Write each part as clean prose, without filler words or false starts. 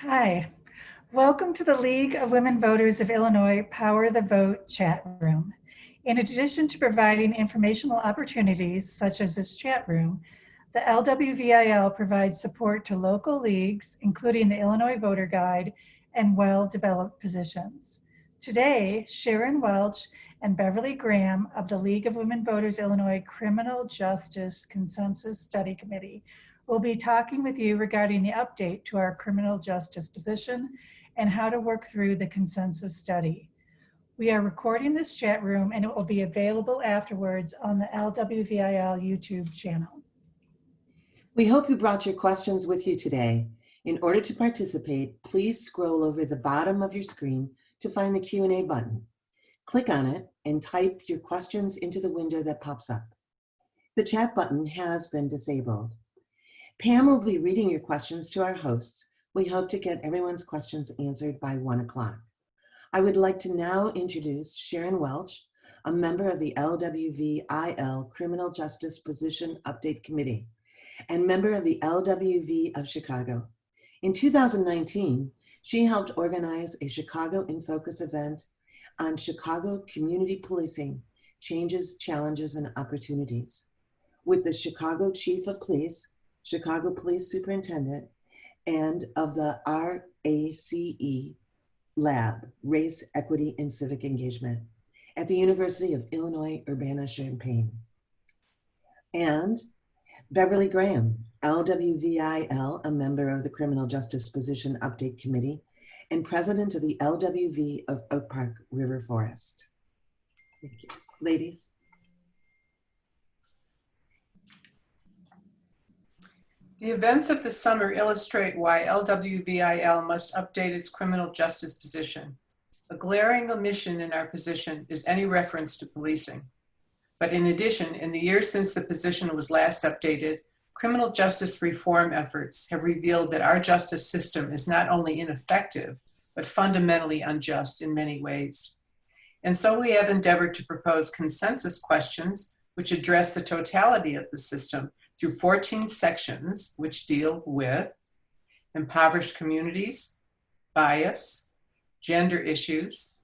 Hi, welcome to the League of Women Voters of Illinois Power the Vote chat room. In addition to providing informational opportunities such as this chat room, the LWVIL provides support to local leagues, including the Illinois Voter Guide and well-developed positions. Today, Sharon Welch and Beverly Graham of the League of Women Voters Illinois Criminal Justice Consensus Study Committee will be talking with you regarding the update to our criminal justice position and how to work through the consensus study. We are recording this chat room and it will be available afterwards on the LWVIL YouTube channel. We hope you brought your questions with you today. In order to participate, please scroll over the bottom of your screen to find the Q&A button. Click on it and type your questions into the window that pops up. The chat button has been disabled. Pam will be reading your questions to our hosts. We hope to get everyone's questions answered by 1 o'clock. I would like to now introduce Sharon Welch, a member of the LWVIL Criminal Justice Position Update Committee and member of the LWV of Chicago. In 2019, she helped organize a Chicago in Focus event on Chicago community policing, changes, challenges, and opportunities, with the Chicago Chief of Police, Chicago Police Superintendent, and of the RACE Lab, Race, Equity, and Civic Engagement, at the University of Illinois Urbana-Champaign. And Beverly Graham, LWVIL, a member of the Criminal Justice Position Update Committee, and president of the LWV of Oak Park River Forest. Thank you. Ladies. The events of the summer illustrate why LWVIL must update its criminal justice position. A glaring omission in our position is any reference to policing. But in addition, in the years since the position was last updated, criminal justice reform efforts have revealed that our justice system is not only ineffective, but fundamentally unjust in many ways. And so we have endeavored to propose consensus questions which address the totality of the system through 14 sections which deal with impoverished communities, bias, gender issues,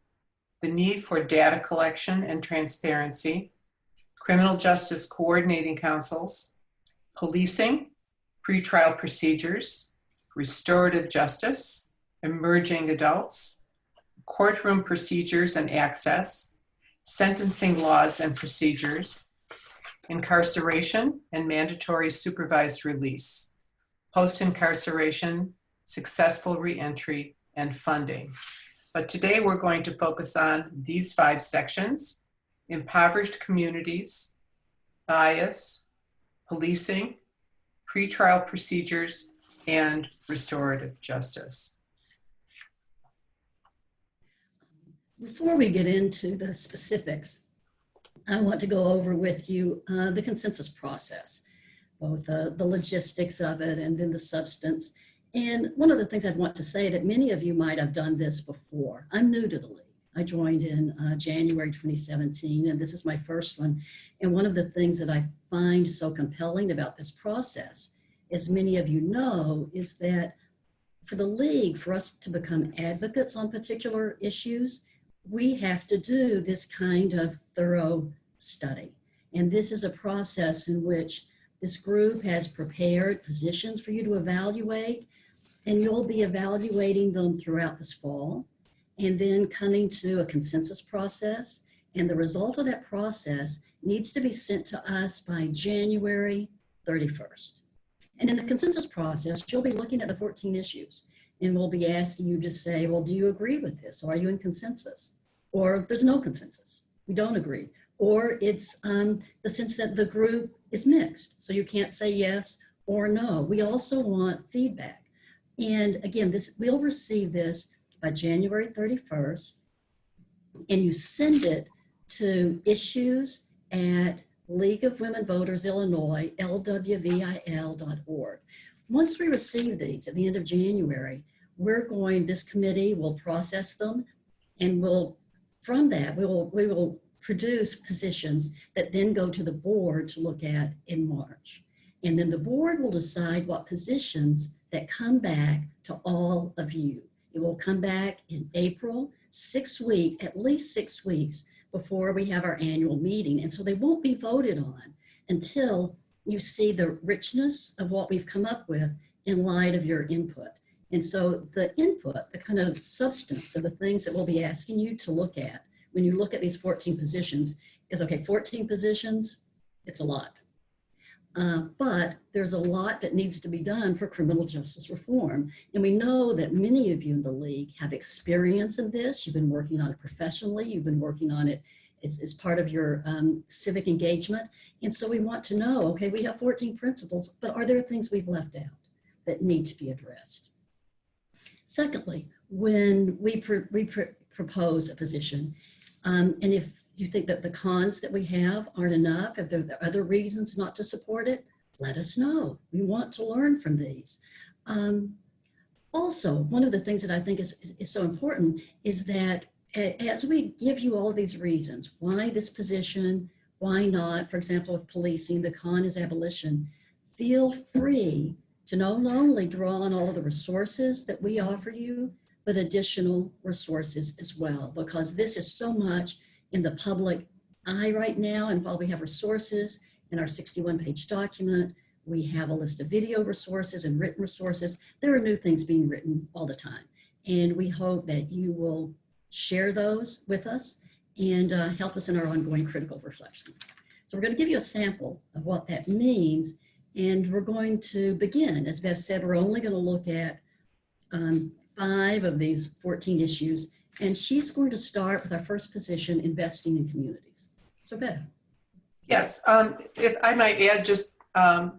the need for data collection and transparency, criminal justice coordinating councils, policing, pretrial procedures, restorative justice, emerging adults, courtroom procedures and access, sentencing laws and procedures, incarceration and mandatory supervised release, post-incarceration, successful reentry, and funding. But today we're going to focus on these 5 sections: impoverished communities, bias, policing, pretrial procedures, and restorative justice. Before we get into the specifics, I want to go over with you the consensus process, both the logistics of it and then the substance. And one of the things I'd want to say that many of you might have done this before. I'm new to the league. I joined in January 2017, and this is my first one. And one of the things that I find so compelling about this process, as many of you know, is that for the league, for us to become advocates on particular issues, we have to do this kind of thorough study. And this is a process in which this group has prepared positions for you to evaluate, and you'll be evaluating them throughout this fall, and then coming to a consensus process. And the result of that process needs to be sent to us by January 31st. And in the consensus process, you'll be looking at the 14 issues, and we'll be asking you to say, well, do you agree with this? Or are you in consensus? Or there's no consensus, we don't agree. Or it's the sense that the group is mixed, so you can't say yes or no. We also want feedback. And again, we'll receive this by January 31st, and you send it to issues at League of Women Voters Illinois, LWVIL.org. Once we receive these at the end of January, this committee will process them, and from that, we will produce positions that then go to the board to look at in March. And then the board will decide what positions that come back to all of you. It will come back in April, at least 6 weeks before we have our annual meeting. And so they won't be voted on until you see the richness of what we've come up with in light of your input. And so the input, the kind of substance of the things that we'll be asking you to look at when you look at these 14 positions is, okay, 14 positions, it's a lot. But there's a lot that needs to be done for criminal justice reform. And we know that many of you in the league have experience in this. You've been working on it professionally. You've been working on it as part of your civic engagement. And so we want to know, okay, we have 14 principles, but are there things we've left out that need to be addressed? Secondly, when we propose a position, and if you think that the cons that we have aren't enough, if there are other reasons not to support it, let us know. We want to learn from these. Also, one of the things that I think is so important is that as we give you all of these reasons, why this position, why not, for example, with policing, the con is abolition, feel free to not only draw on all of the resources that we offer you, but additional resources as well, because this is so much in the public eye right now. And while we have resources in our 61-page document, we have a list of video resources and written resources. There are new things being written all the time. And we hope that you will share those with us and help us in our ongoing critical reflection. So we're going to give you a sample of what that means. And we're going to begin, as Bev said, we're only going to look at 5 of these 14 issues. And she's going to start with our first position, investing in communities. So Bev. Yes, if I might add, just to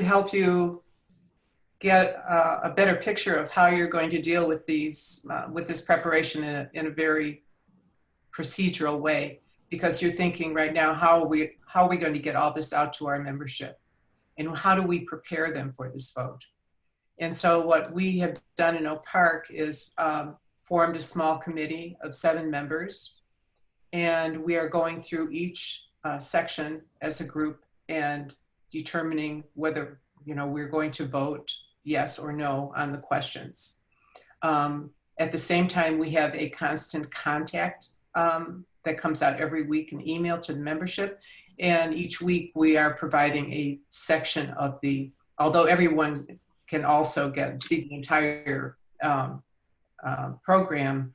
help you get a better picture of how you're going to deal with these, with this preparation in a very procedural way, because you're thinking right now, how are we going to get all this out to our membership, and how do we prepare them for this vote? And so what we have done in Oak Park is formed a small committee of 7 members, and we are going through each section as a group and determining whether we're going to vote yes or no on the questions. At the same time, we have a constant contact that comes out every week, an email to the membership, and each week we are providing a section of although everyone can also see the entire program,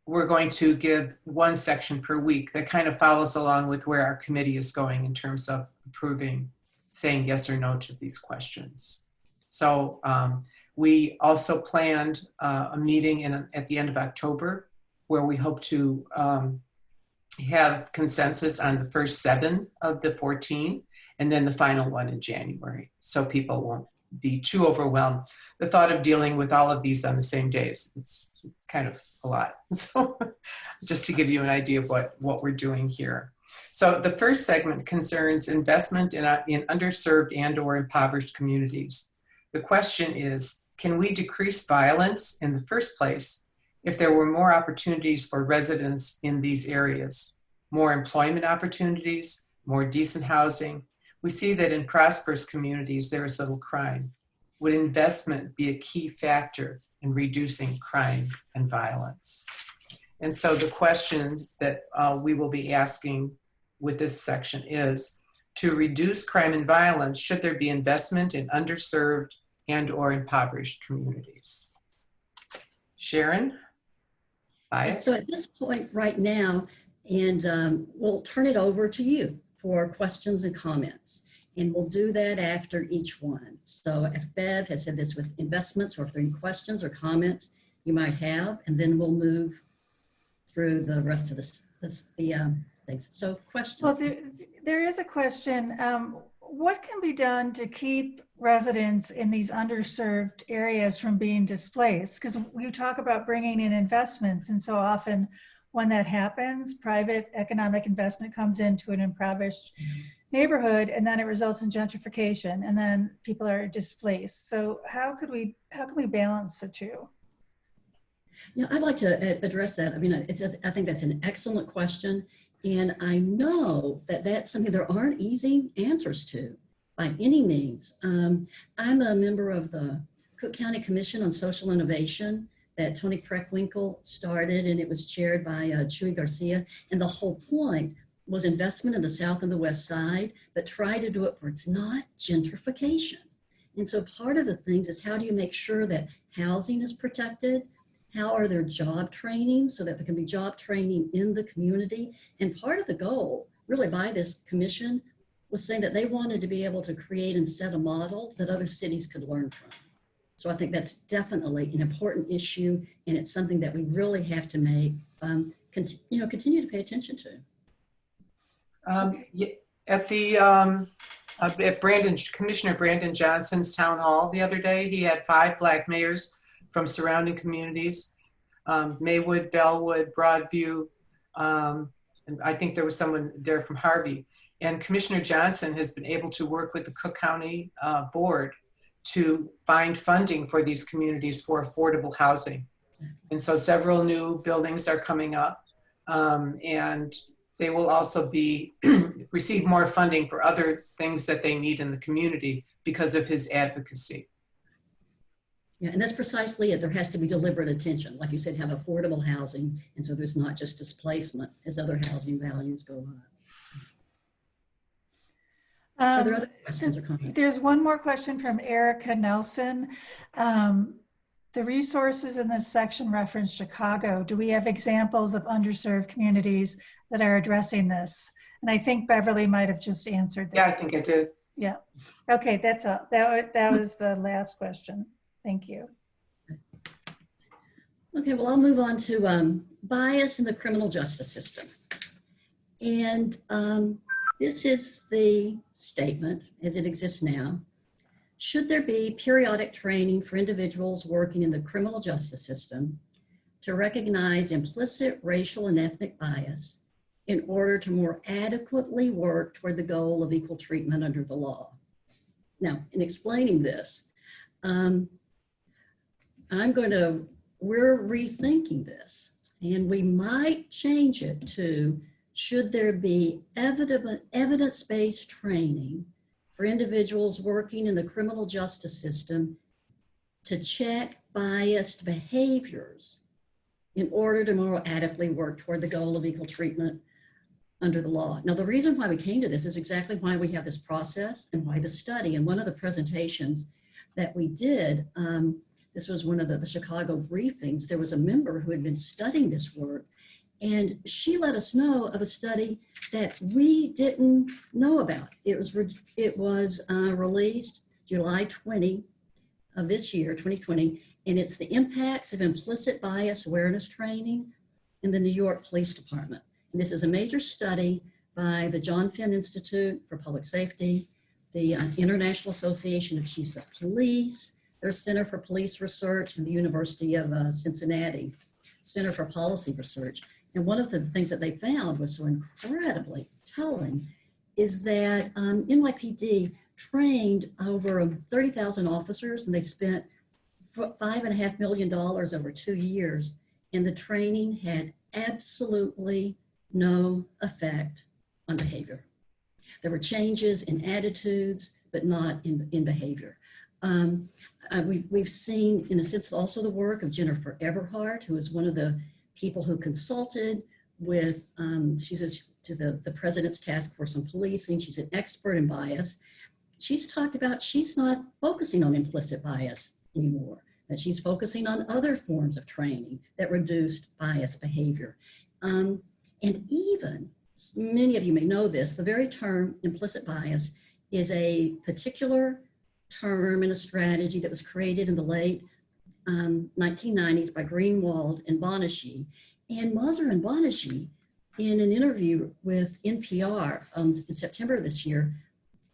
we're going to give one section per week that kind of follows along with where our committee is going in terms of approving, saying yes or no to these questions. So we also planned a meeting at the end of October where we hope to have consensus on the first 7 of the 14, and then the final one in January, so people won't be too overwhelmed. The thought of dealing with all of these on the same days, it's kind of a lot. So just to give you an idea of what we're doing here. So the first segment concerns investment in underserved and or impoverished communities. The question is, can we decrease violence in the first place if there were more opportunities for residents in these areas, more employment opportunities, more decent housing? We see that in prosperous communities, there is little crime. Would investment be a key factor in reducing crime and violence? And so the question that we will be asking with this section is, to reduce crime and violence, should there be investment in underserved and or impoverished communities? Sharon? Bias? So at this point right now, and we'll turn it over to you for questions and comments. And we'll do that after each one. So if Bev has said this with investments, or if there are any questions or comments you might have, and then we'll move through the rest of the things. So questions. Well, there is a question. What can be done to keep residents in these underserved areas from being displaced? Because we talk about bringing in investments, and so often when that happens, private economic investment comes into an impoverished neighborhood, and then it results in gentrification, and then people are displaced. So how can we balance the two? Yeah, I'd like to address that. I mean, I think that's an excellent question. And I know that that's something there aren't easy answers to. by any means. I'm a member of the Cook County Commission on Social Innovation that Tony Preckwinkle started, and it was chaired by Chuy Garcia. And the whole point was investment in the South and the West Side, but try to do it where it's not gentrification. And so part of the things is, how do you make sure that housing is protected? How are there job training so that there can be job training in the community? And part of the goal really by this commission was saying that they wanted to be able to create and set a model that other cities could learn from. So I think that's definitely an important issue, and it's something that we really have to make, continue to pay attention to. At the at Commissioner Brandon Johnson's town hall the other day, he had 5 Black mayors from surrounding communities, Maywood, Bellwood, Broadview, and I think there was someone there from Harvey. And Commissioner Johnson has been able to work with the Cook County board to find funding for these communities for affordable housing. And so several new buildings are coming up, and they will also be receive more funding for other things that they need in the community because of his advocacy. Yeah, and that's precisely it. There has to be deliberate attention. Like you said, have affordable housing. And so there's not just displacement as other housing values go up. Are there other questions or comments? There's one more question from Erica Nelson. The resources in this section reference Chicago. Do we have examples of underserved communities that are addressing this? And I think Beverly might have just answered that. Yeah, I think I did. Yeah. Okay, that's all. That was the last question. Thank you. Okay, well, I'll move on to bias in the criminal justice system. And this is the statement as it exists now. Should there be periodic training for individuals working in the criminal justice system to recognize implicit racial and ethnic bias in order to more adequately work toward the goal of equal treatment under the law? Now, in explaining this, we're rethinking this, and we might change it to, should there be evidence-based training for individuals working in the criminal justice system to check biased behaviors in order to more adequately work toward the goal of equal treatment under the law. Now, the reason why we came to this is exactly why we have this process and why the study. And one of the presentations that we did, this was one of the Chicago briefings, there was a member who had been studying this work, and she let us know of a study that we didn't know about. It was released July 20 of this year, 2020, and it's the impacts of implicit bias awareness training in the New York Police Department. And this is a major study by the John Finn Institute for Public Safety, the International Association of Chiefs of Police, their Center for Police Research, and the University of Cincinnati Center for Policy Research. And one of the things that they found was so incredibly telling is that NYPD trained over 30,000 officers, and they spent $5.5 million over 2 years, and the training had absolutely no effect on behavior. There were changes in attitudes, but not in behavior. We've seen, in a sense, also the work of Jennifer Eberhardt, who is one of the people who consulted with, she's to the President's Task Force on Policing. She's an expert in bias. She's talked about she's not focusing on implicit bias anymore, that she's focusing on other forms of training that reduced bias behavior. And even, many of you may know this, the very term implicit bias is a particular term and a strategy that was created in the late 1990s by Greenwald and Bonacci. And Mazur and Bonacci, in an interview with NPR in September of this year,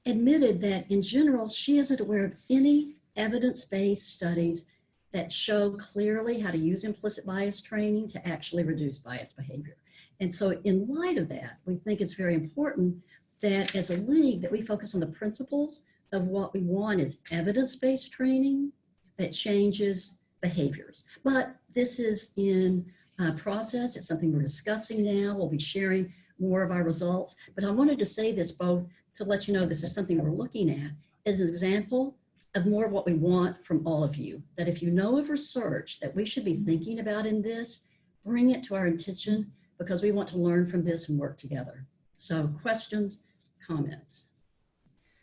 admitted that in general, she isn't aware of any evidence-based studies that show clearly how to use implicit bias training to actually reduce bias behavior. And so in light of that, we think it's very important that as a league that we focus on the principles of what we want is evidence-based training that changes behaviors. But this is in process. It's something we're discussing now. We'll be sharing more of our results. But I wanted to say this both to let you know this is something we're looking at as an example of more of what we want from all of you. That if you know of research that we should be thinking about in this, bring it to our attention, because we want to learn from this and work together. So questions, comments?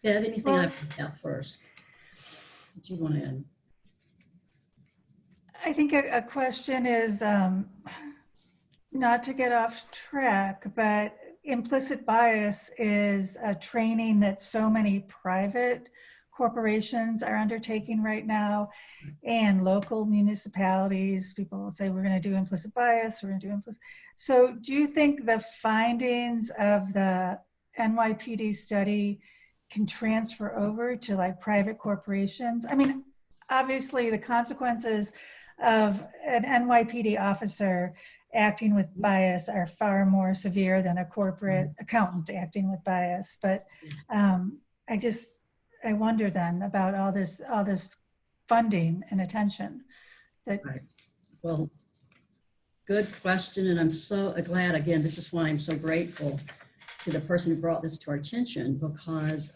Bev, anything Well, I picked out first that you want to add? I think a question is, not to get off track, but implicit bias is a training that so many private corporations are undertaking right now, and local municipalities. People will say, we're going to do implicit bias, we're going to do implicit. So do you think the findings of the NYPD study can transfer over to like private corporations? I mean, obviously the consequences of an NYPD officer acting with bias are far more severe than a corporate accountant acting with bias. But I wonder then about all this funding and attention that. Right. Well, good question. And I'm so glad, again, this is why I'm so grateful to the person who brought this to our attention, because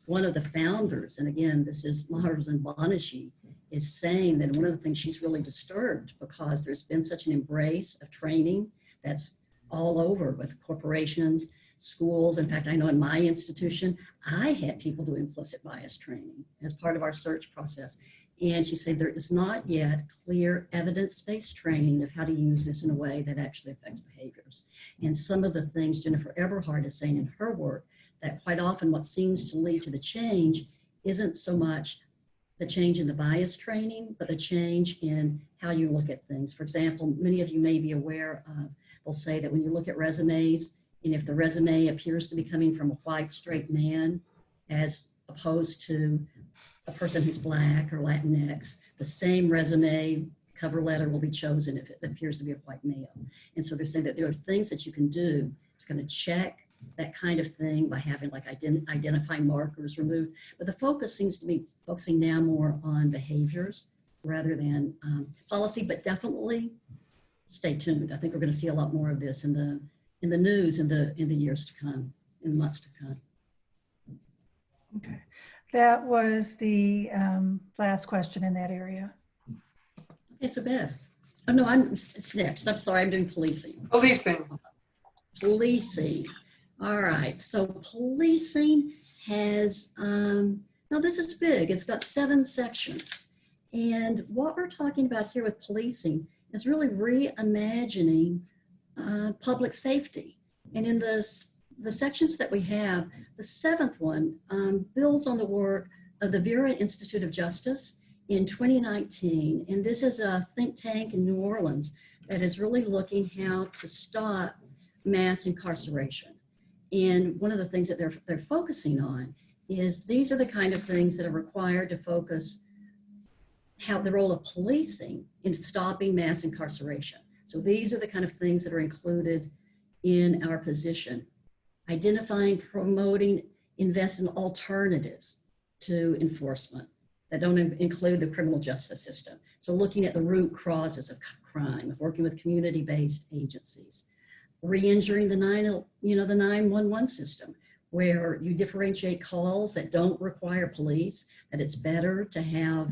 one of the founders, and again, this is Mayoral Signon, is saying that one of the things she's really disturbed, because there's been such an embrace of training that's all over with corporations, schools. In fact, I know in my institution, I had people do implicit bias training as part of our search process. And she said there is not yet clear evidence-based training of how to use this in a way that actually affects behaviors. And some of the things Jennifer Eberhard is saying in her work, that quite often what seems to lead to the change isn't so much the change in the bias training, but the change in how you look at things. For example, many of you may be aware of, they'll say that when you look at resumes, and if the resume appears to be coming from a white, straight man, as opposed to a person who's Black or Latinx, the same resume cover letter will be chosen if it appears to be a white male. And so they're saying that there are things that you can do to kind of check that kind of thing by having like identifying markers removed. But the focus seems to be focusing now more on behaviors rather than policy, but definitely stay tuned. I think we're going to see a lot more of this in the news in the years to come, in the months to come. Okay, that was the last question in that area. Okay, so Bev. Oh no, it's next. I'm sorry, I'm doing policing. Policing. All right, so policing has, now this is big. It's got 7 sections. And what we're talking about here with policing is really reimagining public safety. And in the sections that we have, the 7th one builds on the work of the Vera Institute of Justice in 2019. And this is a think tank in New Orleans that is really looking how to stop mass incarceration. And one of the things that they're focusing on is these are the kind of things that are required to focus how the role of policing in stopping mass incarceration. So these are the kind of things that are included in our position. Identifying, promoting, invest in alternatives to enforcement that don't include the criminal justice system. So looking at the root causes of crime, of working with community-based agencies. Re-injuring the 911 system, where you differentiate calls that don't require police, that it's better to have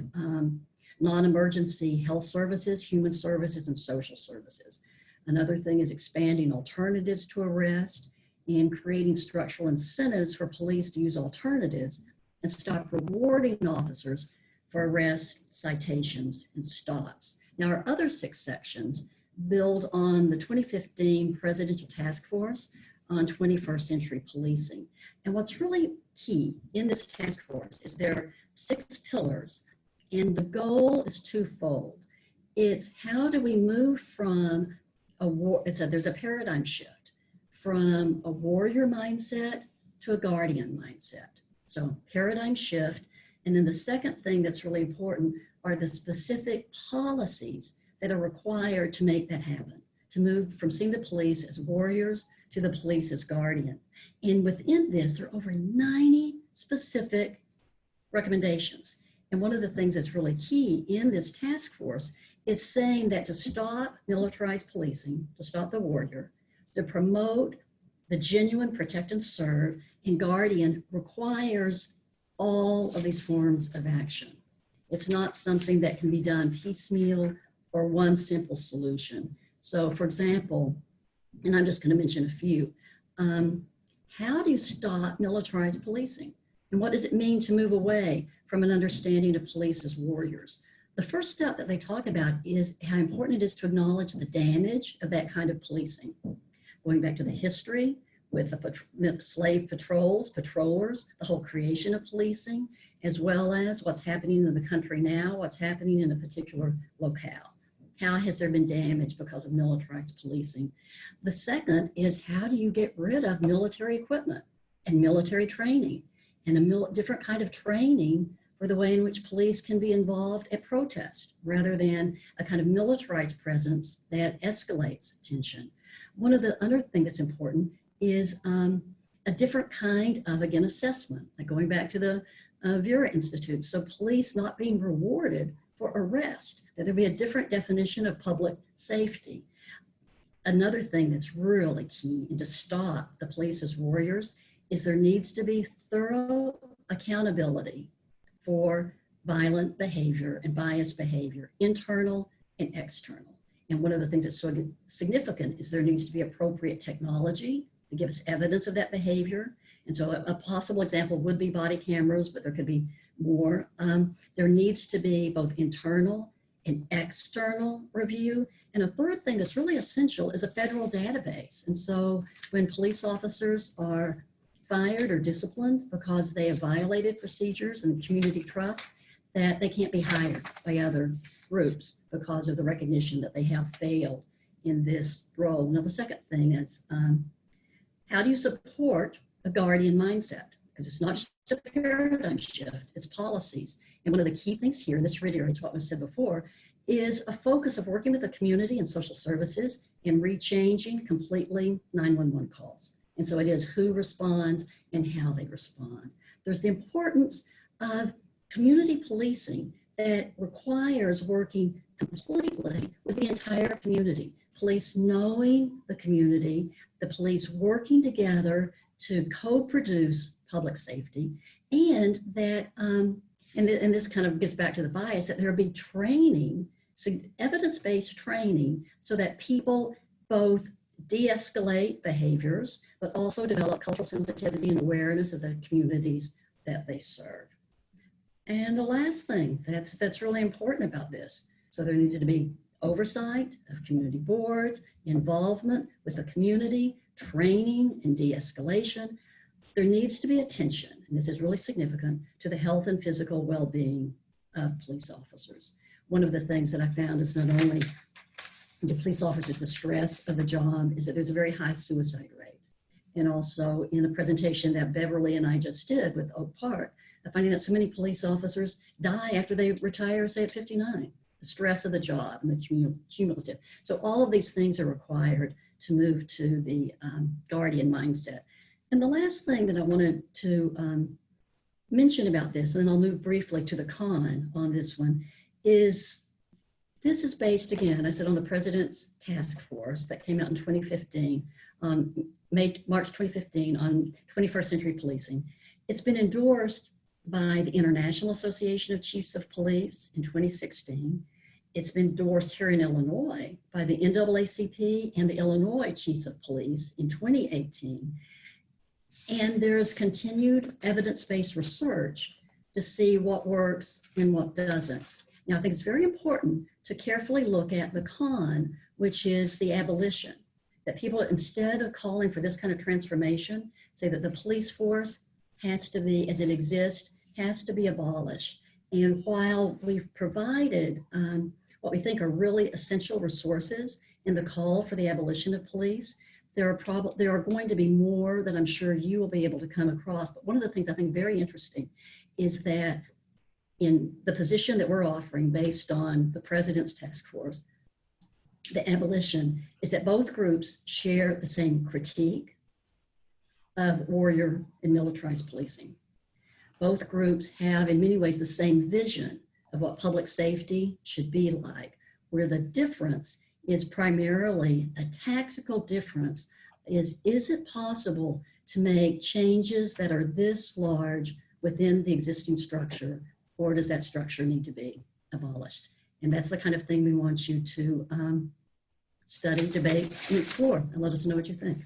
non-emergency health services, human services, and social services. Another thing is expanding alternatives to arrest and creating structural incentives for police to use alternatives and stop rewarding officers for arrests, citations, and stops. Now, our other 6 sections build on the 2015 Presidential Task Force on 21st Century Policing. And what's really key in this task force is there are 6 pillars, and the goal is twofold. It's how do we move from there's a paradigm shift from a warrior mindset to a guardian mindset. So paradigm shift. And then the second thing that's really important are the specific policies that are required to make that happen, to move from seeing the police as warriors to the police as guardian. And within this, there are over 90 specific recommendations. And one of the things that's really key in this task force is saying that to stop militarized policing, to stop the warrior, to promote The genuine protect and serve and guardian requires all of these forms of action. It's not something that can be done piecemeal or one simple solution. So for example, and I'm just going to mention a few, how do you stop militarized policing? And what does it mean to move away from an understanding of police as warriors? The first step that they talk about is how important it is to acknowledge the damage of that kind of policing. Going back to the history with the slave patrollers, the whole creation of policing, as well as what's happening in the country now, what's happening in a particular locale. How has there been damage because of militarized policing? The second is, how do you get rid of military equipment and military training and a different kind of training for the way in which police can be involved at protest rather than a kind of militarized presence that escalates tension. One of the other things that's important is a different kind of, again, assessment, like going back to the Vera Institute. So police not being rewarded for arrest, that there be a different definition of public safety. Another thing that's really key to stop the police as warriors is there needs to be thorough accountability for violent behavior and biased behavior, internal and external. And one of the things that's so significant is there needs to be appropriate technology to give us evidence of that behavior. And so a possible example would be body cameras, but there could be more. There needs to be both internal and external review. And a third thing that's really essential is a federal database. And so when police officers are fired or disciplined because they have violated procedures and community trust, that they can't be hired by other groups because of the recognition that they have failed in this role. Now, the second thing is, how do you support a guardian mindset? Because it's not just a paradigm shift, it's policies. And one of the key things here, and this reiterates what was said before, is a focus of working with the community and social services and rechanging completely 911 calls. And so it is who responds and how they respond. There's the importance of community policing that requires working completely with the entire community. Police knowing the community, the police working together to co-produce public safety, and that, and this kind of gets back to the bias, that there be training, evidence-based training, so that people both de-escalate behaviors, but also develop cultural sensitivity and awareness of the communities that they serve. And the last thing that's really important about this, so there needs to be oversight of community boards, involvement with the community, training and de-escalation. There needs to be attention, and this is really significant, to the health and physical well-being of police officers. One of the things that I found is not only do police officers the stress of the job, is that there's a very high suicide rate. And also in a presentation that Beverly and I just did with Oak Park, I'm finding that so many police officers die after they retire, say at 59. The stress of the job and the cumulative. So all of these things are required to move to the guardian mindset. And the last thing that I wanted to mention about this, and then I'll move briefly to the con on this one, is this is based, again, I said, on the President's Task Force that came out in 2015, March 2015, on 21st Century Policing. It's been endorsed by the International Association of Chiefs of Police in 2016. It's been endorsed here in Illinois by the NAACP and the Illinois Chiefs of Police in 2018. And there's continued evidence-based research to see what works and what doesn't. Now, I think it's very important to carefully look at the con, which is the abolition, that people, instead of calling for this kind of transformation, say that the police force has to be, as it exists, has to be abolished. And while we've provided what we think are really essential resources in the call for the abolition of police, there are going to be more that I'm sure you will be able to come across. But one of the things I think very interesting is that in the position that we're offering based on the President's Task Force, the abolition, is that both groups share the same critique of warrior and militarized policing. Both groups have, in many ways, the same vision of what public safety should be like, where the difference is primarily a tactical difference is it possible to make changes that are this large within the existing structure, or does that structure need to be abolished? And that's the kind of thing we want you to study, debate, and explore, and let us know what you think.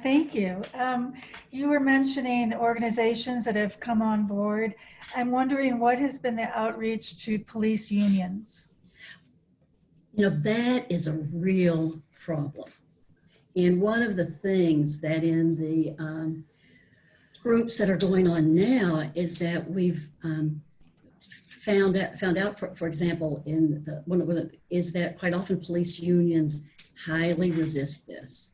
Thank you. You were mentioning organizations that have come on board. I'm wondering what has been the outreach to police unions? You know, that is a real problem. And one of the things that in the groups that are going on now is that we've found out, for example, in is that quite often police unions highly resist this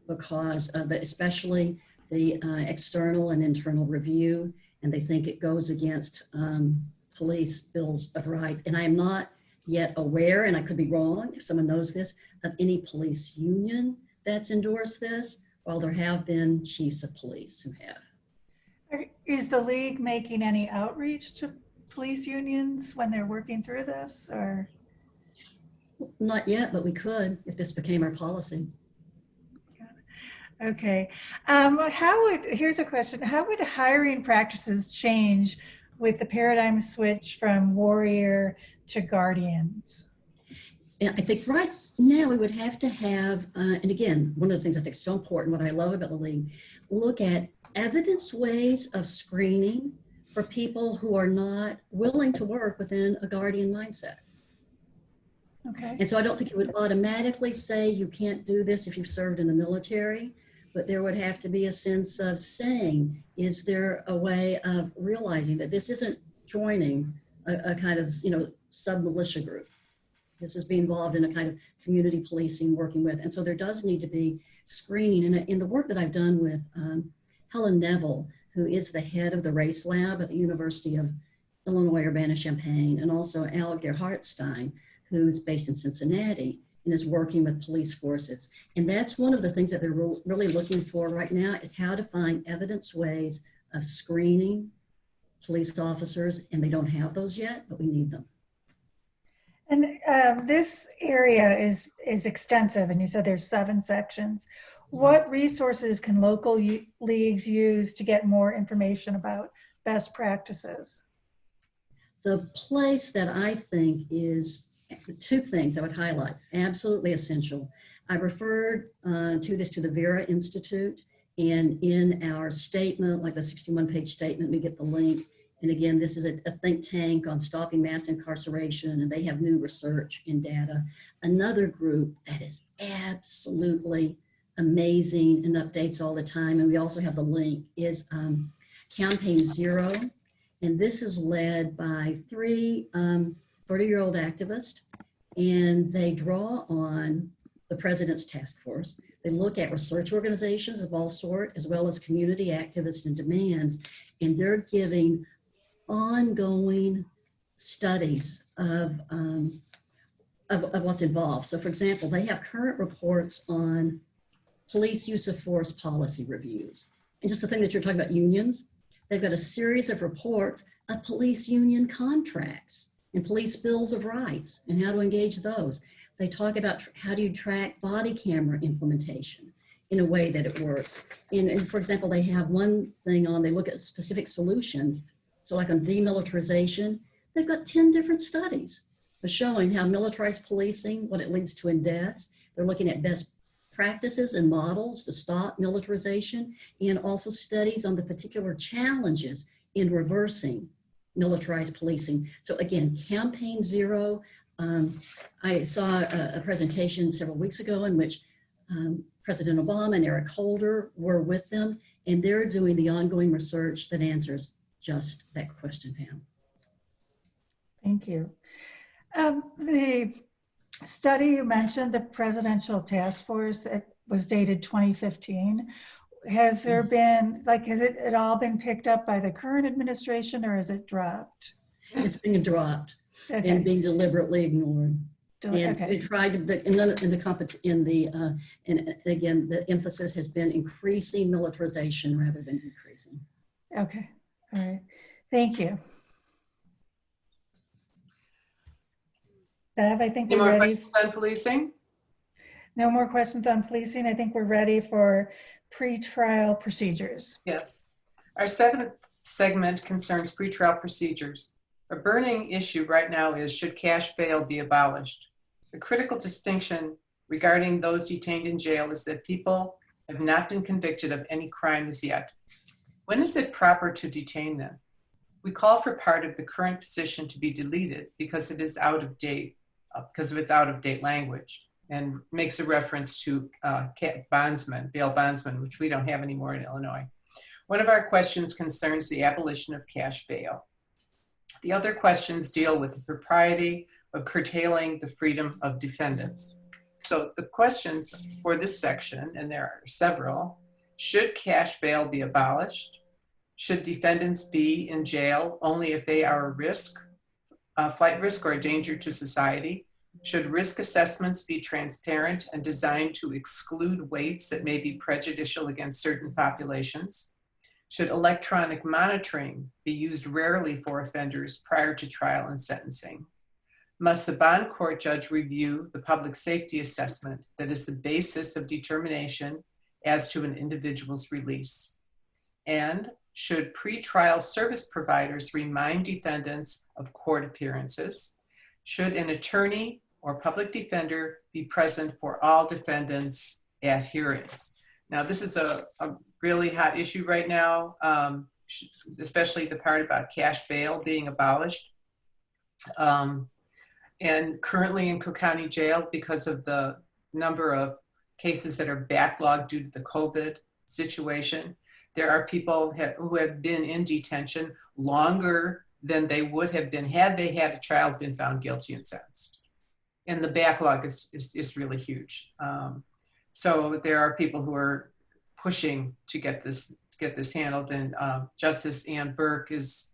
because of especially the external and internal review, and they think it goes against police bills of rights. And I am not yet aware, and I could be wrong if someone knows this, of any police union that's endorsed this, while there have been chiefs of police who have. Is the league making any outreach to police unions when they're working through this, or? Not yet, but we could if this became our policy. Okay. Here's a question. How would hiring practices change with the paradigm switch from warrior to guardians? And I think right now we would have to have, and again, one of the things I think is so important, what I love about the league, look at evidence ways of screening for people who are not willing to work within a guardian mindset. Okay. And so I don't think it would automatically say you can't do this if you've served in the military, but there would have to be a sense of saying, is there a way of realizing that this isn't joining a kind of, sub-militia group? This is being involved in a kind of community policing, working with. And so there does need to be screening. And in the work that I've done with Helen Neville, who is the head of the race lab at the University of Illinois Urbana-Champaign, and also Al Gerhardtstein, who's based in Cincinnati and is working with police forces. And that's one of the things that they're really looking for right now, is how to find evidence ways of screening police officers. And they don't have those yet, but we need them. And this area is extensive, and you said there's 7 sections. What resources can local leagues use to get more information about best practices? The place that I think is 2 things I would highlight, absolutely essential. I referred to the Vera Institute, and in our statement, like the 61-page statement, we get the link. And again, this is a think tank on stopping mass incarceration, and they have new research and data. Another group that is absolutely amazing and updates all the time, and we also have the link, is Campaign Zero. And this is led by 3 30-year-old activists, and they draw on the President's Task Force. They look at research organizations of all sorts, as well as community activists and demands, and they're giving ongoing studies of what's involved. So for example, they have current reports on police use of force policy reviews. And just the thing that you're talking about, unions, they've got a series of reports of police union contracts and police bills of rights and how to engage those. They talk about how do you track body camera implementation in a way that it works. And for example, they have one thing on, they look at specific solutions. So like on demilitarization, they've got 10 different studies showing how militarized policing, what it leads to in deaths. They're looking at best practices and models to stop militarization, and also studies on the particular challenges in reversing militarized policing. So again, Campaign Zero, I saw a presentation several weeks ago in which President Obama and Eric Holder were with them, and they're doing the ongoing research that answers just that question, Pam. Thank you. The study you mentioned, the Presidential Task Force, it was dated 2015. Has there been, has it all been picked up by the current administration, or is it dropped? It's being dropped and being deliberately ignored. And we tried to, and again, the emphasis has been increasing militarization rather than decreasing. Okay, all right, thank you. Bev, I think Any we're more ready. questions on policing? No more questions on policing. I think we're ready for pretrial procedures. Yes. Our seventh segment concerns pretrial procedures. A burning issue right now is, should cash bail be abolished? The critical distinction regarding those detained in jail is that people have not been convicted of any crime as yet. When is it proper to detain them? We call for part of the current position to be deleted because it is out of date, because of its out of date language, and makes a reference to bail bondsmen, which we don't have anymore in Illinois. One of our questions concerns the abolition of cash bail. The other questions deal with the propriety of curtailing the freedom of defendants. So the questions for this section, and there are several: should cash bail be abolished? Should defendants be in jail only if they are a risk, flight risk or a danger to society? Should risk assessments be transparent and designed to exclude weights that may be prejudicial against certain populations? Should electronic monitoring be used rarely for offenders prior to trial and sentencing? Must the bond court judge review the public safety assessment that is the basis of determination as to an individual's release? And should pretrial service providers remind defendants of court appearances? Should an attorney or public defender be present for all defendants at hearings? Now, this is a really hot issue right now, especially the part about cash bail being abolished. And currently in Cook County Jail, because of the number of cases that are backlogged due to the COVID situation, there are people who have been in detention longer than they would have been had they had a child been found guilty and sentenced. And the backlog is really huge. So there are people who are pushing to get this handled, and Justice Ann Burke has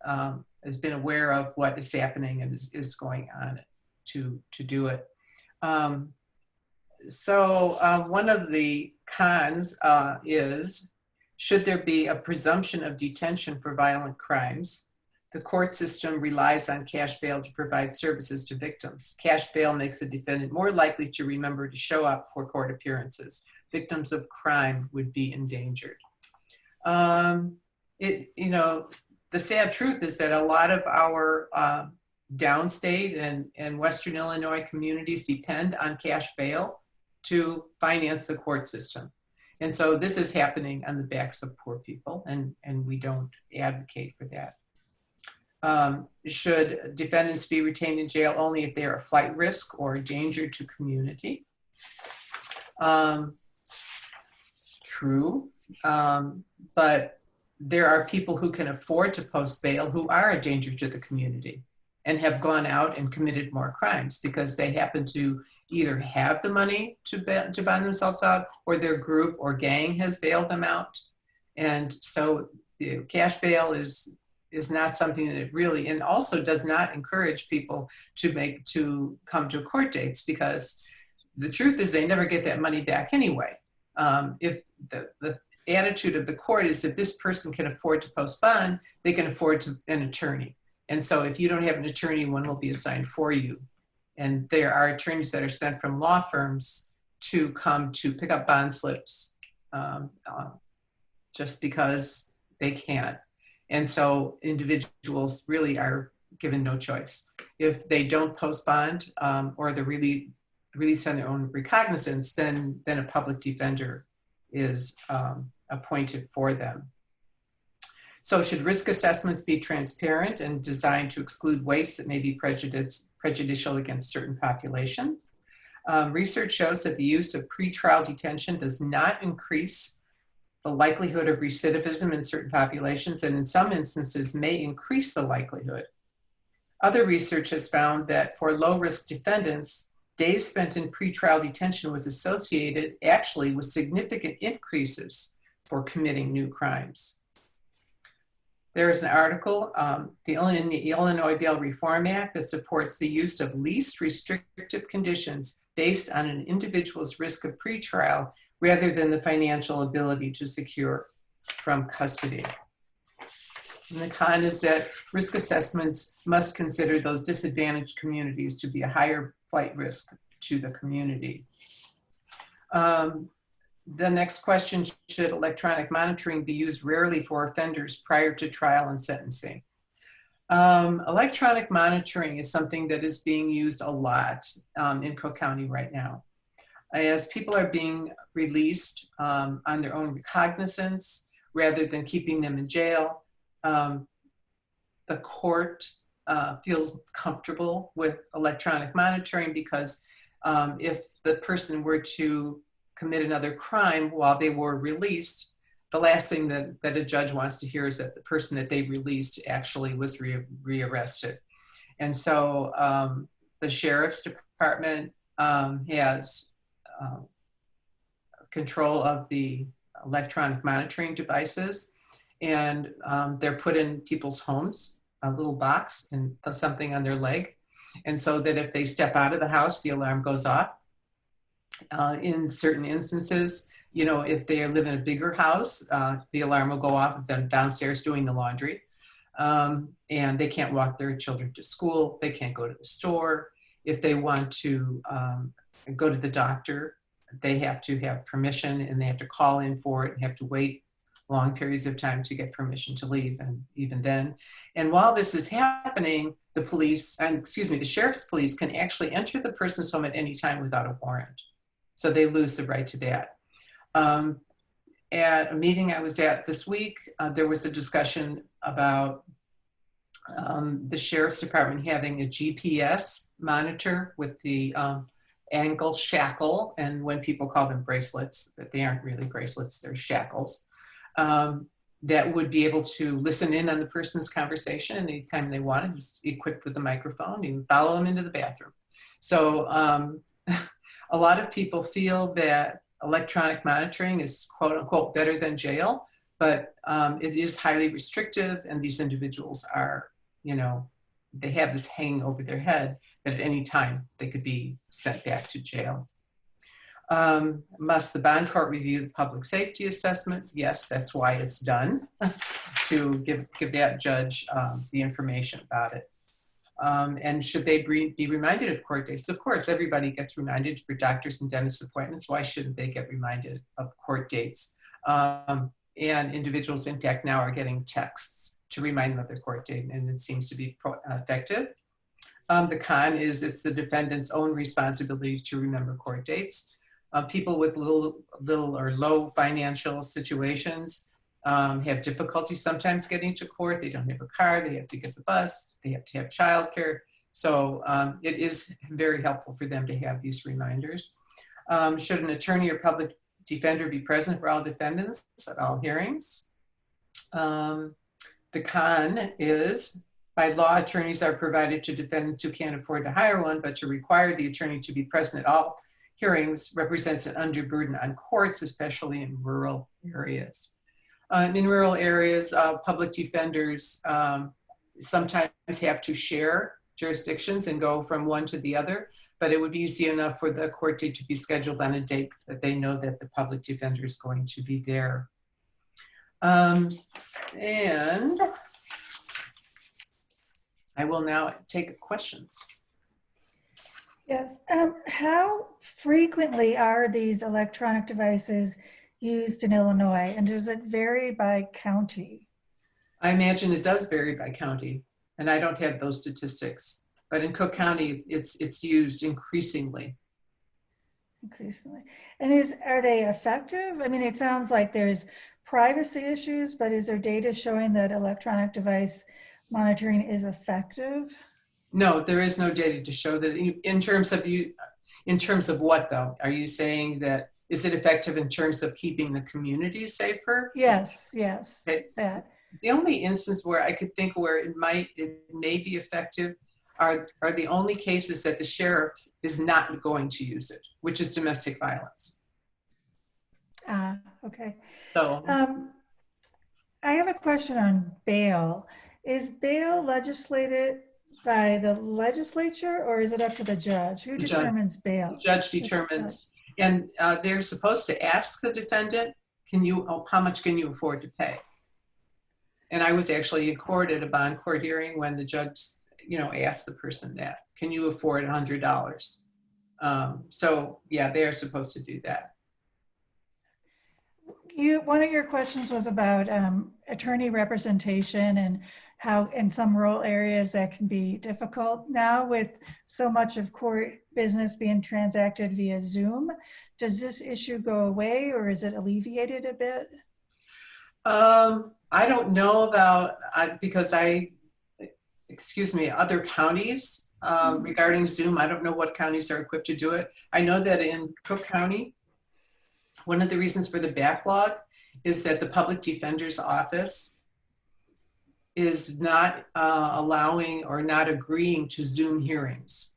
been aware of what is happening and is going on to do it. So one of the cons is, should there be a presumption of detention for violent crimes? The court system relies on cash bail to provide services to victims. Cash bail makes the defendant more likely to remember to show up for court appearances. Victims of crime would be endangered. The sad truth is that a lot of our downstate and Western Illinois communities depend on cash bail to finance the court system. And so this is happening on the backs of poor people, and we don't advocate for that. Should defendants be retained in jail only if they are a flight risk or a danger to community? True, but there are people who can afford to post bail who are a danger to the community and have gone out and committed more crimes because they happen to either have the money to bond themselves out, or their group or gang has bailed them out. And so cash bail is not something that really, and also does not encourage people to come to court dates, because the truth is they never get that money back anyway. If the attitude of the court is that this person can afford to post bond, they can afford an attorney. And so if you don't have an attorney, one will be assigned for you. And there are attorneys that are sent from law firms to come to pick up bond slips just because they can. And so individuals really are given no choice. If they don't post bond or they're really released on their own recognizance, then a public defender is appointed for them. So should risk assessments be transparent and designed to exclude waste that may be prejudicial against certain populations? Research shows that the use of pretrial detention does not increase the likelihood of recidivism in certain populations, and in some instances may increase the likelihood. Other research has found that for low-risk defendants, days spent in pretrial detention was associated actually with significant increases for committing new crimes. There is an article in the Illinois Bail Reform Act that supports the use of least restrictive conditions based on an individual's risk of pretrial rather than the financial ability to secure from custody. And the con is that risk assessments must consider those disadvantaged communities to be a higher flight risk to the community. The next question, should electronic monitoring be used rarely for offenders prior to trial and sentencing? Electronic monitoring is something that is being used a lot in Cook County right now. As people are being released on their own recognizance, rather than keeping them in jail, the court feels comfortable with electronic monitoring because if the person were to commit another crime while they were released, the last thing that a judge wants to hear is that the person that they released actually was rearrested. And so the Sheriff's Department has control of the electronic monitoring devices, and they're put in people's homes, a little box and something on their leg. And so that if they step out of the house, the alarm goes off. In certain instances, you know, if they live in a bigger house, the alarm will go off if they're downstairs doing the laundry. And they can't walk their children to school. They can't go to the store. If they want to go to the doctor, they have to have permission, and they have to call in for it and have to wait long periods of time to get permission to leave, and even then. And while this is happening, the police, and the sheriff's police can actually enter the person's home at any time without a warrant. So they lose the right to that. At a meeting I was at this week, there was a discussion about the Sheriff's Department having a GPS monitor with the ankle shackle, and when people call them bracelets, that they aren't really bracelets, they're shackles, that would be able to listen in on the person's conversation anytime they wanted. It's equipped with a microphone. You can follow them into the bathroom. So a lot of people feel that electronic monitoring is quote unquote better than jail, but it is highly restrictive, and these individuals are, you know, they have this hanging over their head that at any time they could be sent back to jail. Must the bond court review the public safety assessment? Yes, that's why it's done, to give that judge the information about it. And should they be reminded of court dates? Of course, everybody gets reminded for doctors and dentist appointments. Why shouldn't they get reminded of court dates? And individuals, in fact, now are getting texts to remind them of their court date, and it seems to be effective. The con is it's the defendant's own responsibility to remember court dates. People with little or low financial situations have difficulty sometimes getting to court. They don't have a car, they have to get the bus, they have to have childcare. So it is very helpful for them to have these reminders. Should an attorney or public defender be present for all defendants at all hearings? The con is, by law, attorneys are provided to defendants who can't afford to hire one, but to require the attorney to be present at all hearings represents an undue burden on courts, especially in rural areas. In rural areas, public defenders sometimes have to share jurisdictions and go from one to the other, but it would be easy enough for the court date to be scheduled on a date that they know that the public defender is going to be there. And I will now take questions. Yes. How frequently are these electronic devices used in Illinois, and does it vary by county? I imagine it does vary by county, and I don't have those statistics, but in Cook County, it's used increasingly. Increasingly. And are they effective? I mean, it sounds like there's privacy issues, but is there data showing that electronic device monitoring is effective? No, there is no data to show that. In terms of what though? Are you saying that, is it effective in terms of keeping the community safer? Yes, yes. Okay. That. The only instance where I could think where it may be effective are the only cases that the sheriff is not going to use it, which is domestic violence. Okay. So I have a question on bail. Is bail legislated by the legislature, or is it up to the judge? Who determines bail? The judge determines, and they're supposed to ask the defendant, how much can you afford to pay? And I was actually in court at a bond court hearing when the judge, asked the person that, can you afford $100? So yeah, they are supposed to do that. One of your questions was about attorney representation and how in some rural areas that can be difficult. Now with so much of court business being transacted via Zoom, does this issue go away or is it alleviated a bit? I don't know about, because other counties regarding Zoom. I don't know what counties are equipped to do it. I know that in Cook County, one of the reasons for the backlog is that the public defender's office is not allowing or not agreeing to Zoom hearings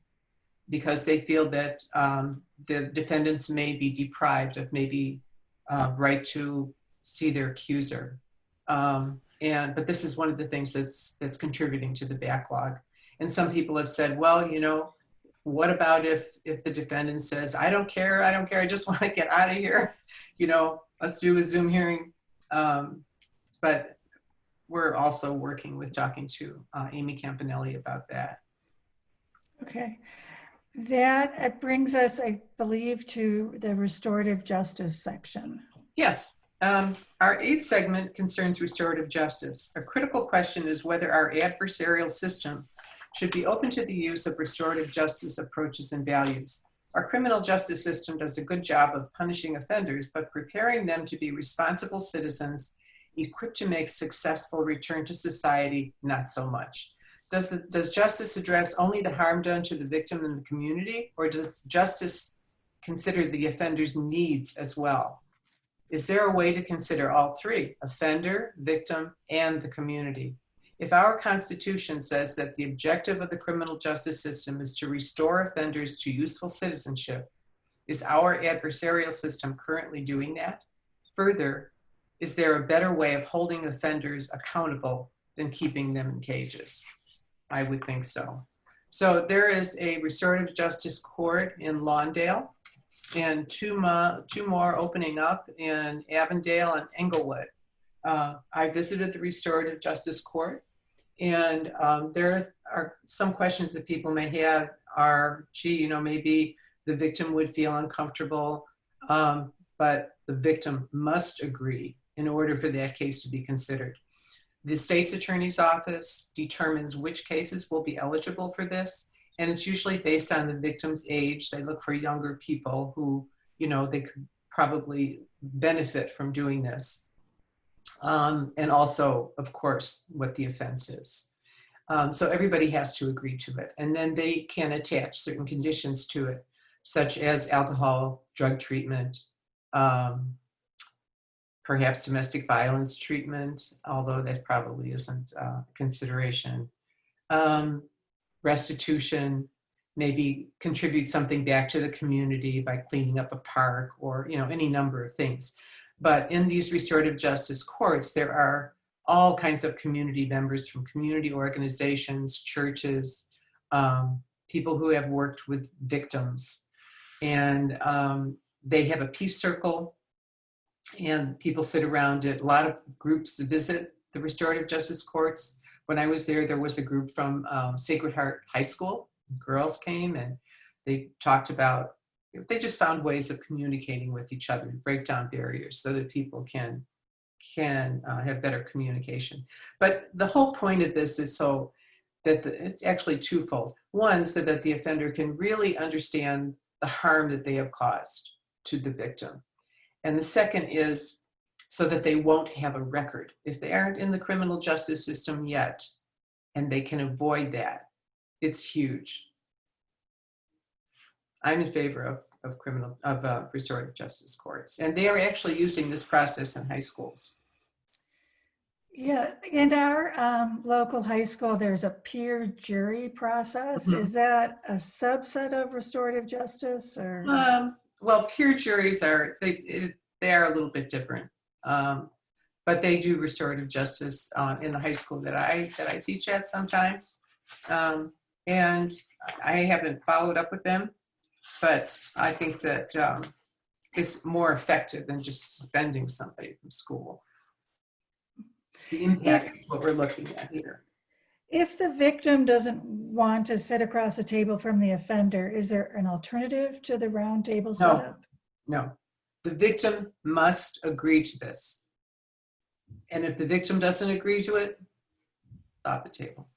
because they feel that the defendants may be deprived of maybe right to see their accuser. But this is one of the things that's contributing to the backlog. And some people have said, well, you know, what about if the defendant says, I don't care, I just want to get out of here, you know, let's do a Zoom hearing. But we're also talking to Amy Campanelli about that. Okay. That brings us, I believe, to the restorative justice section. Yes. Our 8th segment concerns restorative justice. A critical question is whether our adversarial system should be open to the use of restorative justice approaches and values. Our criminal justice system does a good job of punishing offenders, but preparing them to be responsible citizens equipped to make successful return to society, not so much. Does justice address only the harm done to the victim and the community, or does justice consider the offender's needs as well? Is there a way to consider all three, offender, victim, and the community? If our Constitution says that the objective of the criminal justice system is to restore offenders to useful citizenship, is our adversarial system currently doing that? Further, is there a better way of holding offenders accountable than keeping them in cages? I would think so. So there is a restorative justice court in Lawndale and two more opening up in Avondale and Englewood. I visited the restorative justice court, and there are some questions that people may have are, gee, you know, maybe the victim would feel uncomfortable, but the victim must agree in order for that case to be considered. The state's attorney's office determines which cases will be eligible for this, and it's usually based on the victim's age. They look for younger people who, you know, they could probably benefit from doing this. And also, of course, what the offense is. So everybody has to agree to it. And then they can attach certain conditions to it, such as alcohol, drug treatment, perhaps domestic violence treatment, although that probably isn't a consideration. Restitution, maybe contribute something back to the community by cleaning up a park or, you know, any number of things. But in these restorative justice courts, there are all kinds of community members from community organizations, churches, people who have worked with victims. And they have a peace circle and people sit around it. A lot of groups visit the restorative justice courts. When I was there, there was a group from Sacred Heart High School. Girls came and they talked about, they just found ways of communicating with each other, break down barriers so that people can have better communication. But the whole point of this is so that it's actually twofold. One, so that the offender can really understand the harm that they have caused to the victim. And the second is so that they won't have a record. If they aren't in the criminal justice system yet, and they can avoid that, it's huge. I'm in favor of restorative justice courts, and they are actually using this process in high schools. Yeah, in our local high school, there's a peer jury process. Mhm. Is that a subset of restorative justice, or? Well, peer juries are they are a little bit different, but they do restorative justice in the high school that I teach at sometimes, and I haven't followed up with them, but I think that it's more effective than just suspending somebody from school. The impact is what we're looking at here. If the victim doesn't want to sit across the table from the offender, is there an alternative to the round table setup? No. The victim must agree to this. And if the victim doesn't agree to it, stop the table.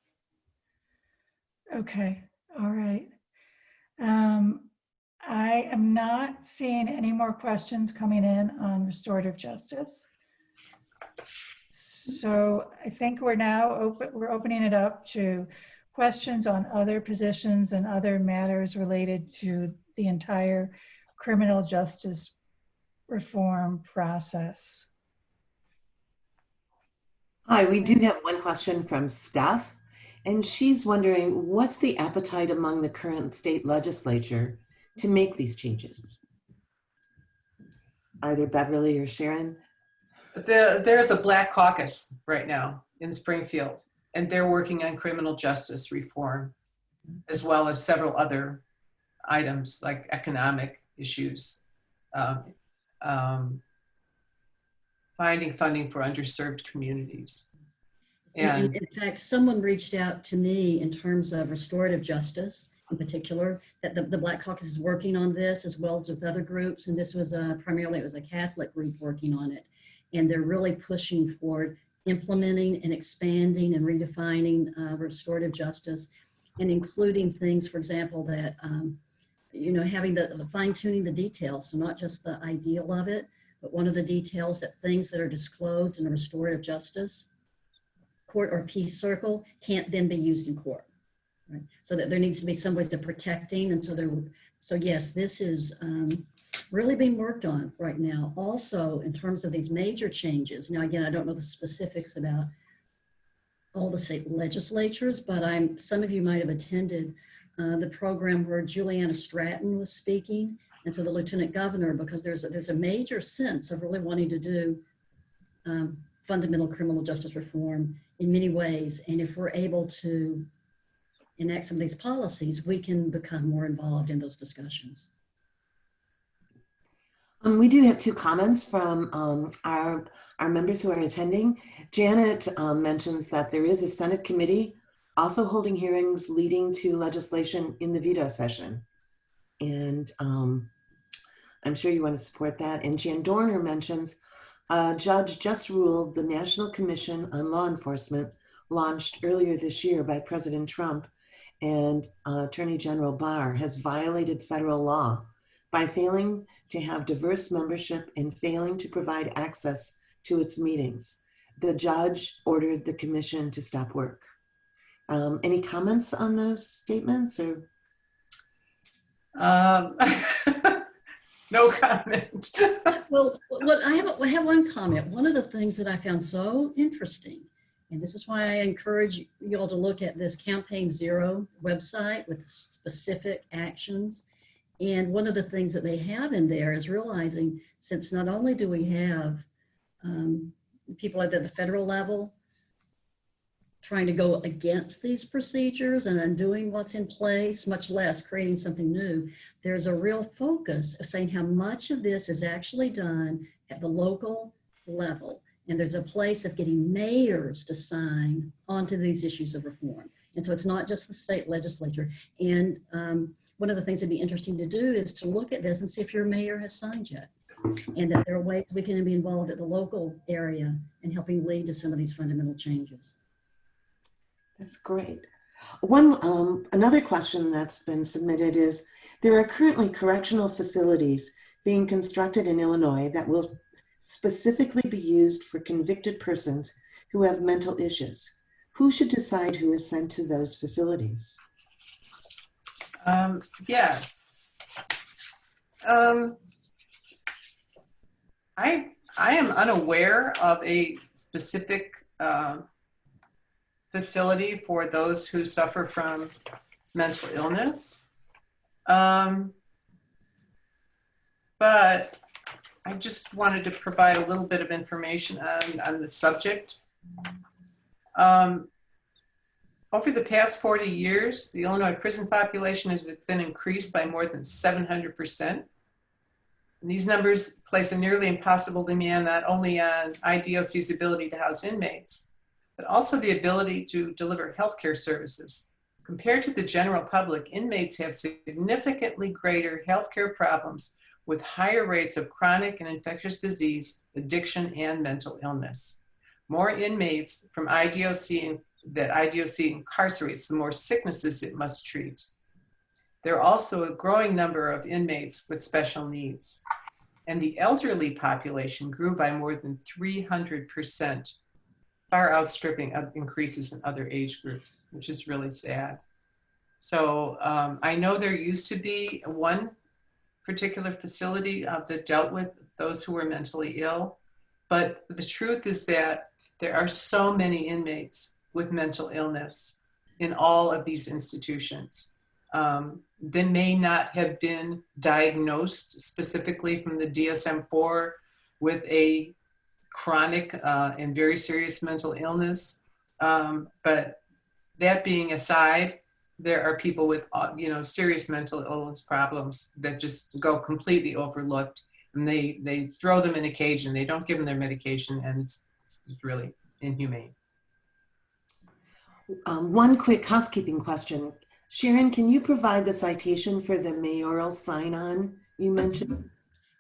Okay, all right. I am not seeing any more questions coming in on restorative justice. So I think we're opening it up to questions on other positions and other matters related to the entire criminal justice reform process. Hi, we do have one question from Steph, and she's wondering, what's the appetite among the current state legislature to make these changes? Either Beverly or Sharon? There's a Black Caucus right now in Springfield, and they're working on criminal justice reform, as well as several other items like economic issues, finding funding for underserved communities. And in fact, someone reached out to me in terms of restorative justice in particular, that the Black Caucus is working on this as well as with other groups. And this was primarily, it was a Catholic group working on it. And they're really pushing forward implementing and expanding and redefining restorative justice, and including things, for example, that, having the fine tuning the details. So not just the ideal of it, but one of the details that things that are disclosed in a restorative justice court or peace circle can't then be used in court, right? So that there needs to be some ways of protecting. And so yes, this is really being worked on right now. Also, in terms of these major changes. Now, again, I don't know the specifics about all the state legislatures, but some of you might have attended the program where Juliana Stratton was speaking. And so the lieutenant governor, because there's a major sense of really wanting to do fundamental criminal justice reform in many ways. And if we're able to enact some of these policies, we can become more involved in those discussions. We do have two comments from our members who are attending. Janet mentions that there is a Senate committee also holding hearings leading to legislation in the veto session. And I'm sure you want to support that. And Jan Dorner mentions a judge just ruled the National Commission on Law Enforcement, launched earlier this year by President Trump and Attorney General Barr, has violated federal law by failing to have diverse membership and failing to provide access to its meetings. The judge ordered the commission to stop work. Any comments on those statements? Or no comment. Well, I have one comment. One of the things that I found so interesting, and this is why I encourage you all to look at this Campaign Zero website with specific actions. And one of the things that they have in there is realizing, since not only do we have people at the federal level trying to go against these procedures and undoing what's in place, much less creating something new, there's a real focus of saying how much of this is actually done at the local level. And there's a place of getting mayors to sign onto these issues of reform. And so it's not just the state legislature. And one of the things that'd be interesting to do is to look at this and see if your mayor has signed yet. And that there are ways we can be involved at the local area and helping lead to some of these fundamental changes. that's great. Another question that's been submitted is, there are currently correctional facilities being constructed in Illinois that will specifically be used for convicted persons who have mental issues. Who should decide who is sent to those facilities? Yes. I am unaware of a specific facility for those who suffer from mental illness. But I just wanted to provide a little bit of information on the subject. Over the past 40 years, the Illinois prison population has been increased by more than 700%. And these numbers place a nearly impossible demand not only on IDOC's ability to house inmates, but also the ability to deliver healthcare services. Compared to the general public, inmates have significantly greater healthcare problems with higher rates of chronic and infectious disease, addiction, and mental illness. More inmates from IDOC that IDOC incarcerates, the more sicknesses it must treat. There are also a growing number of inmates with special needs. And the elderly population grew by more than 300%, far outstripping increases in other age groups, which is really sad. So I know there used to be one particular facility that dealt with those who were mentally ill, but the truth is that there are so many inmates with mental illness in all of these institutions. They may not have been diagnosed specifically from the DSM-4 with a chronic and very serious mental illness. But that being aside, there are people with serious mental illness problems that just go completely overlooked, and they throw them in a cage and they don't give them their medication, and it's really inhumane. One quick housekeeping question. Sharon, can you provide the citation for the Mayoral Signon you mentioned?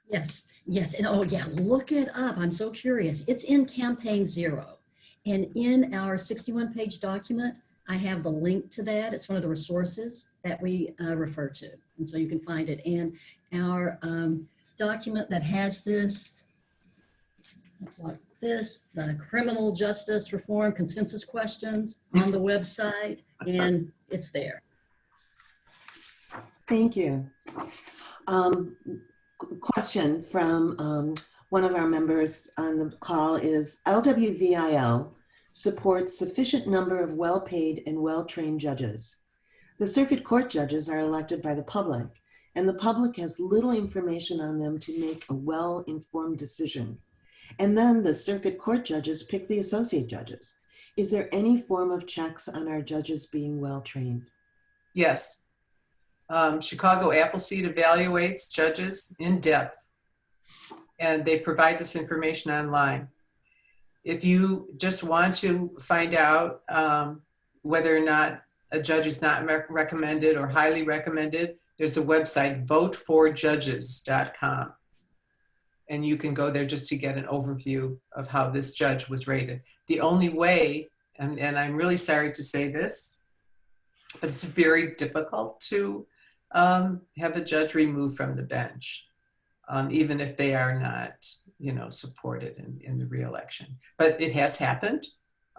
Yes. And oh yeah, look it up. I'm so curious. It's in Campaign 0. And in our 61-page document, I have the link to that. It's one of the resources that we refer to. And so you can find it. And our document that has this, that's like this, the criminal justice reform consensus questions on the website, and it's there. Thank you. Question from one of our members on the call is, LWVIL supports sufficient number of well-paid and well-trained judges. The circuit court judges are elected by the public, and the public has little information on them to make a well-informed decision. And then the circuit court judges pick the associate judges. Is there any form of checks on our judges being well-trained? Yes. Chicago Appleseed evaluates judges in depth, and they provide this information online. If you just want to find out whether or not a judge is not recommended or highly recommended, there's a website, voteforjudges.com. And you can go there just to get an overview of how this judge was rated. The only way, and I'm really sorry to say this, but it's very difficult to have a judge removed from the bench, even if they are not, supported in the re-election. But it has happened,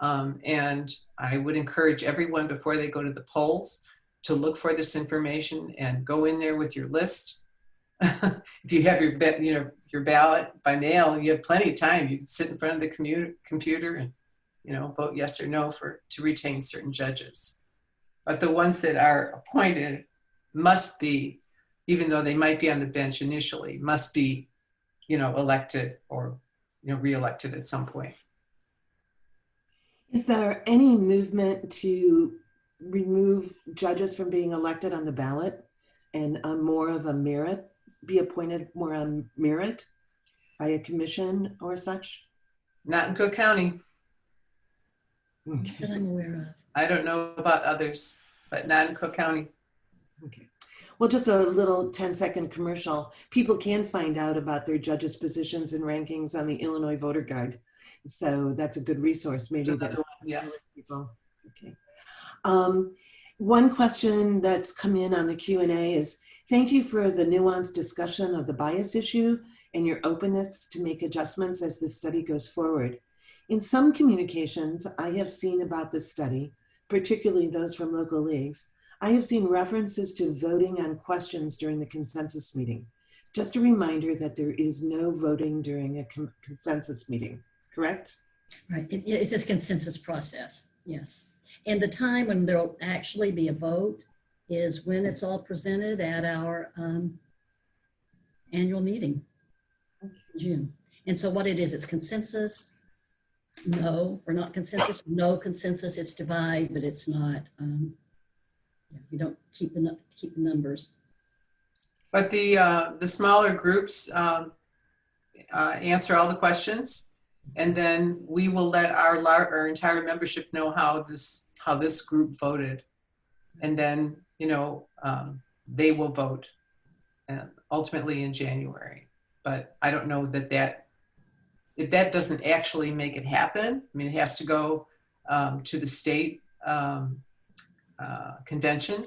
and I would encourage everyone before they go to the polls to look for this information and go in there with your list. If you have your ballot by mail, you have plenty of time. You can sit in front of the computer and vote yes or no to retain certain judges. But the ones that are appointed must be, even though they might be on the bench initially, must be, elected or, re-elected at some point. Is there any movement to remove judges from being elected on the ballot and on more of a merit, be appointed more on merit by a commission or such? Not in Cook County. Okay. That I'm aware of. I don't know about others, but not in Cook County. Okay. Well, just a little 10-second commercial. People can find out about their judges' positions and rankings on the Illinois Voter Guide. So that's a good resource. Maybe that Yeah. people. Okay. One question that's come in on the Q&A is, thank you for the nuanced discussion of the bias issue and your openness to make adjustments as the study goes forward. In some communications I have seen about this study, particularly those from local leagues, I have seen references to voting on questions during the consensus meeting. Just a reminder that there is no voting during a consensus meeting, correct? Right, it's a consensus process, yes. And the time when there'll actually be a vote is when it's all presented at our annual meeting in June. And so what it is, it's consensus, no, or not consensus, no consensus, it's divide, but it's not, you don't keep the numbers. But the smaller groups answer all the questions, and then we will let our entire membership know how this group voted, and then they will vote ultimately in January. But I don't know that that doesn't actually make it happen. I mean, it has to go to the state convention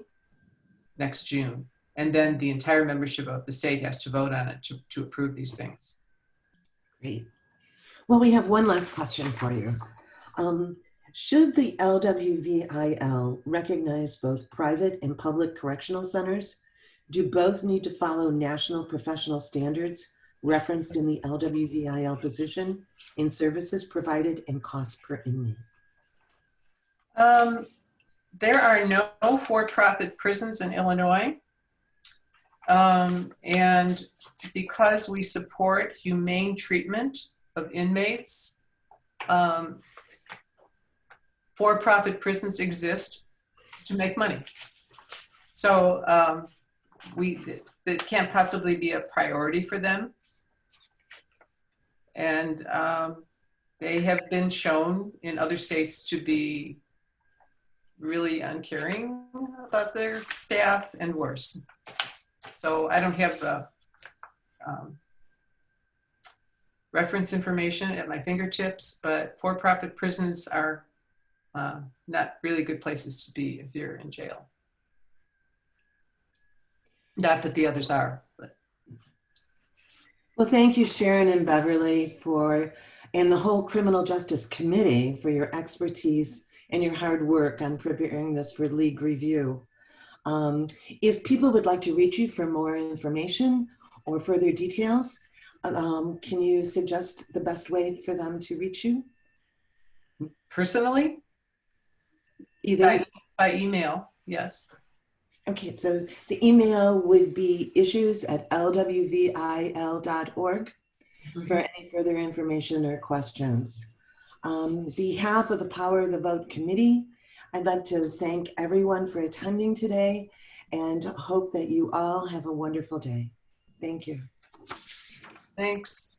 next June. And then the entire membership of the state has to vote on it to approve these things. Great. Well, we have one last question for you. Should the LWVIL recognize both private and public correctional centers? Do both need to follow national professional standards referenced in the LWVIL position in services provided and cost per inmate? There are no for-profit prisons in Illinois. And because we support humane treatment of inmates, for-profit prisons exist to make money. So it can't possibly be a priority for them. And they have been shown in other states to be really uncaring about their staff and worse. So I don't have the reference information at my fingertips, but for-profit prisons are not really good places to be if you're in jail. Not that the others are, but. Well, thank you, Sharon and Beverly, and the whole Criminal Justice Committee for your expertise and your hard work on preparing this for league review. If people would like to reach you for more information or further details, can you suggest the best way for them to reach you? Personally? Either by email, yes. Okay, so the email would be issues@lwvil.org for any further information or questions. On behalf of the Power of the Vote Committee, I'd like to thank everyone for attending today and hope that you all have a wonderful day. Thank you. Thanks.